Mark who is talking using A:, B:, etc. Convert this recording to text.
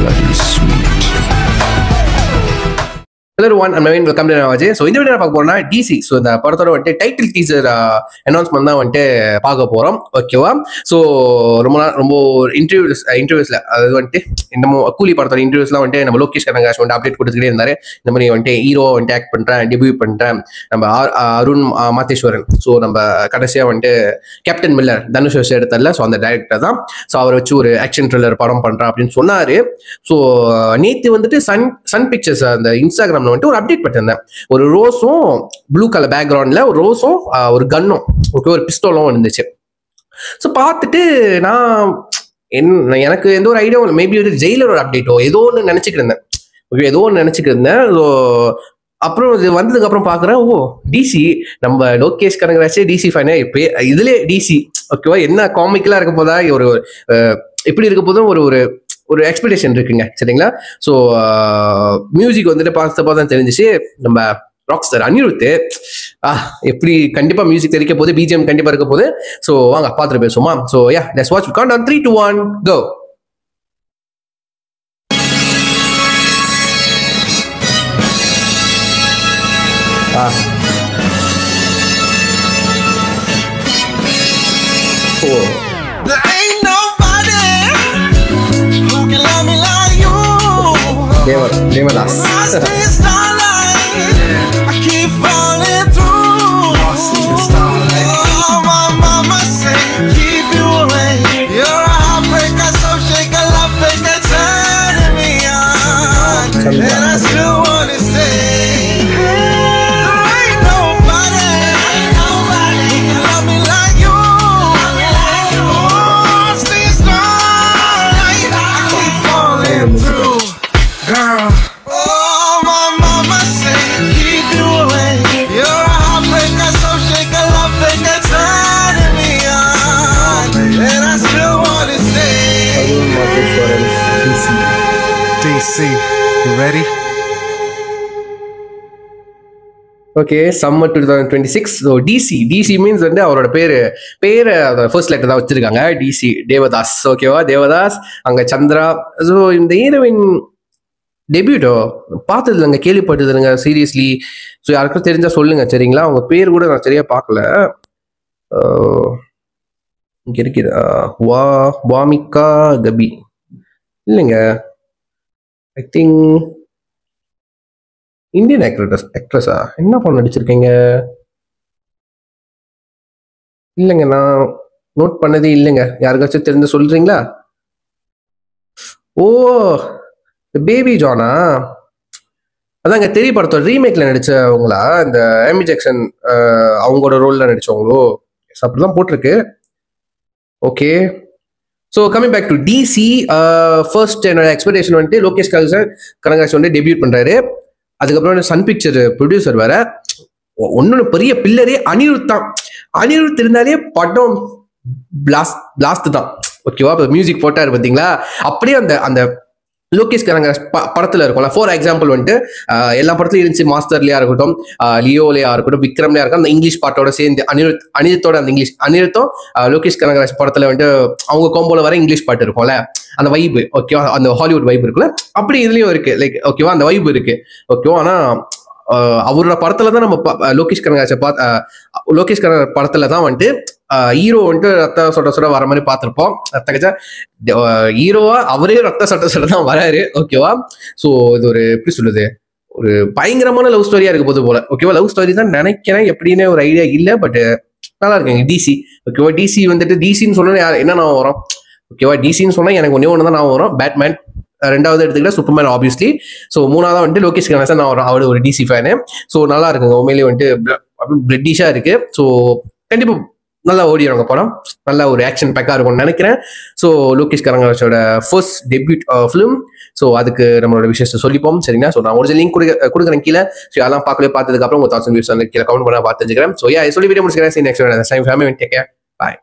A: bloody sweet.
B: Hello everyone, I'm Naveen. Welcome to Navaje. So இந்த video பார்க்க போறோம்னா DC. So இந்த படத்தோட வந்துட்டு டைட்டில் டீசர் அனௌன்ஸ்மெண்ட் தான் வந்துட்டு பார்க்க போறோம். ஓகேவா? ஸோ ரொம்ப இன்டர்வியூஸ்ல அதாவது வந்துட்டு இந்த கூலி படத்தோட இன்டர்வியூஸ்லாம் வந்துட்டு நம்ம லோகேஷ் கனகராஜ் வந்துட்டு அப்டேட் கொடுத்துக்கிட்டே இருந்தாரு. இந்த மாதிரி வந்துட்டு ஹீரோ வந்துட்டு ஆக்ட் பண்றேன், டெபியூ பண்றேன். நம்ம அருண் மாத்தேஸ்வரன், ஸோ நம்ம கடைசியா வந்துட்டு கேப்டன் மில்லர் தனுஷ் வச்சு எடுத்தல, ஸோ அந்த டைரக்டர் தான். ஸோ அவரை வச்சு ஒரு ஆக்ஷன் த்ரில்லர் படம் பண்றேன் அப்படின்னு சொன்னாரு. ஸோ நேற்று வந்துட்டு சன் பிக்சர்ஸ் அந்த இன்ஸ்டாகிராம் வந்துட்டு ஒரு அப்டேட் பண்ணிருந்தேன். ஒரு ரோஸும் ப்ளூ கலர் பேக்ரவுண்ட்ல ஒரு ரோஸும் ஒரு கன்னும், ஓகே, ஒரு பிஸ்டோலும் இருந்துச்சு. ஸோ பார்த்துட்டு எனக்கு எந்த ஒரு ஐடியாவும் இல்லை. மேபி வந்து ஜெயிலர் ஒரு அப்டேட்டோ ஏதோ ஒன்று நினைச்சுக்கிட்டு இருந்தேன். ஓகே, ஏதோ ஒன்று நினைச்சுக்கிட்டு இருந்தேன். ஸோ அப்புறம் இது வந்ததுக்கு அப்புறம் பாக்குறேன், ஓ டிசி, நம்ம லோகேஷ் கனகராஜ் டிசி ஃபேனே. இப்போ இதுல டிசி, ஓகேவா, என்ன காமிக்கலா இருக்க போதா, ஒரு எப்படி இருக்க போதும் ஒரு எக்ஸ்பெக்டேஷன் இருக்குங்க, சரிங்களா? ஸோ மியூசிக் வந்துட்டு பார்த்தப்போ தான் தெரிஞ்சிச்சு, நம்ம ராக் ஸ்டார் அனிருத் எப்படி கண்டிப்பா மியூசிக் தெரிக்க போது, பிஜிஎம் கண்டிப்பா இருக்க போது. ஸோ வாங்க பார்த்துட்டு பேசுவோமா? So yeah, let's watch countdown 3 2 1 go. Devadas.
C: I keep falling through. My mama say keep you away. You're a heartbreaker, so shake a love fake and turn me on. And I still wanna say there ain't nobody who can love me like you. Stay strong. I keep falling through. Girl, oh my mama say keep you away. You're a heartbreaker, so shake a love fake and turn me on. And I still wanna say DC, you ready?
B: Okay, summer 2026. So DC means வந்து அவரோட பேரை first letter தான் வச்சிருக்காங்க, DC Devadas. ஓகேவா, தேவதாஸ், அங்க Chandra. So இந்த heroine டெபியூட்டோ பார்த்தது இல்லைங்க, கேள்விப்பட்டது இல்லைங்க, சீரியஸ்லி. ஸோ யாருக்கும் தெரிஞ்சா சொல்லுங்க, சரிங்களா? அவங்க பேர் கூட நான் சரியா பார்க்கல. இங்க இருக்குது வாமிகா கபி இல்லைங்க, ஐ திங்க் இந்தியன் ஆக்ட்ரஸா என்ன பண்ண நடிச்சிருக்கீங்க? இல்லைங்க, நான் நோட் பண்ணதே இல்லைங்க. யாருக்காச்சும் தெரிஞ்சு சொல்றீங்களா? ஓ, பேபி ஜானா, அதாங்க தெரிய படத்தோட ரீமேக்ல நடிச்சவங்களா? இந்த எமி ஜாக்சன் அவங்களோட ரோல்ல நடிச்சவங்களோ? அப்படிதான் போட்டிருக்கு. Okay, so coming back to DC. First என்னோட எக்ஸ்பெக்டேஷன் வந்துட்டு லோகேஷ் கனகராஜ் வந்து டெபியூட் பண்றாரு. அதுக்கப்புறம் சன் பிக்சர் ப்ரொடியூசர் வேற. ஒன்னொன்னு பெரிய பில்லரே அனிருத் தான். அனிருத் இருந்தாலே படம் பிளாஸ்ட் தான், ஓகேவா? இப்போ மியூசிக் போட்டாரு பார்த்தீங்களா, அப்படியே அந்த லோகேஷ் கனகராஜ் படத்துல இருக்கும்ல. ஃபார் எக்ஸாம்பிள் வந்துட்டு எல்லா படத்துலயும் இருந்துச்சு, மாஸ்டர்லயா இருக்கட்டும், லியோலயா இருக்கட்டும், விக்ரம்லயா இருக்கட்டும், அந்த இங்கிலீஷ் பாட்டோட சேர்ந்து அனிருத்தோட அந்த இங்கிலீஷ், அனிருத்தும் லோகேஷ் கனகராஜ் படத்துல வந்துட்டு அவங்க கோம்போல வர இங்கிலீஷ் பாட்டு இருக்கும்ல, அந்த வைப்பு, ஓகேவா, அந்த ஹாலிவுட் வைப் இருக்குல்ல, அப்படி இதுலயும் இருக்கு, லைக், ஓகேவா, அந்த வைப் இருக்கு, ஓகேவா. ஆனா அவரோட படத்துல தான் நம்ம லோகேஷ் கனகராஜ் படத்துல தான் வந்துட்டு ஹீரோ வந்துட்டு ரத்த சொட்ட வர மாதிரி பார்த்திருப்போம். ரத்த ஹீரோவா அவரே ரத்த சொட்ட தான் வராரு, ஓகேவா. ஸோ இது ஒரு எப்படி சொல்லுது, ஒரு பயங்கரமான லவ் ஸ்டோரியா இருக்க போது போல, ஓகேவா. லவ் ஸ்டோரி தான் நினைக்கிறேன், எப்படின்னு ஒரு ஐடியா இல்லை, பட் நல்லா இருக்குங்க. டிசி, ஓகேவா. டிசி வந்துட்டு டிசின்னு சொன்னா என்ன நான் வரும், ஓகேவா. டிசின்னு சொன்னா எனக்கு ஒன்று தான் நான் வரும், பேட்மேன். ரெண்டாவது எடுத்துக்கிட்டா சூப்பர்மேன் ஆப்வியஸ்லி. ஸோ மூணாவது வந்துட்டு லோகேஷ் கனகராஜ் நான் வரும், அவரு ஒரு டிசி ஃபேனு. ஸோ நல்லா இருக்குங்க, உண்மையிலேயே வந்துட்டு பிரிட்டிஷா இருக்கு. ஸோ கண்டிப்பா நல்லா ஓடிடுவாங்க படம், நல்ல ஒரு ஆக்ஷன் பேக்கா இருக்கும்னு நினைக்கிறேன். ஸோ லோகேஷ் கனகராஜோட ஃபர்ஸ்ட் டெபியூட் ஃபிலிம். ஸோ அதுக்கு நம்மளோட விஷயத்தை சொல்லிப்போம், சரிங்களா? ஸோ நான் ஒரு லிங்க் கொடுக்குறேன் கீழே. ஸோ அதெல்லாம் பார்த்ததுக்கு அப்புறம் உங்க 1000 வியூஸ் கீழே கவுண்ட் பண்ண பார்த்துக்கிறேன். ஸோ சொல்லி வீடியோ முடிச்சுக்கிறேன். Next time family take care, பாய்.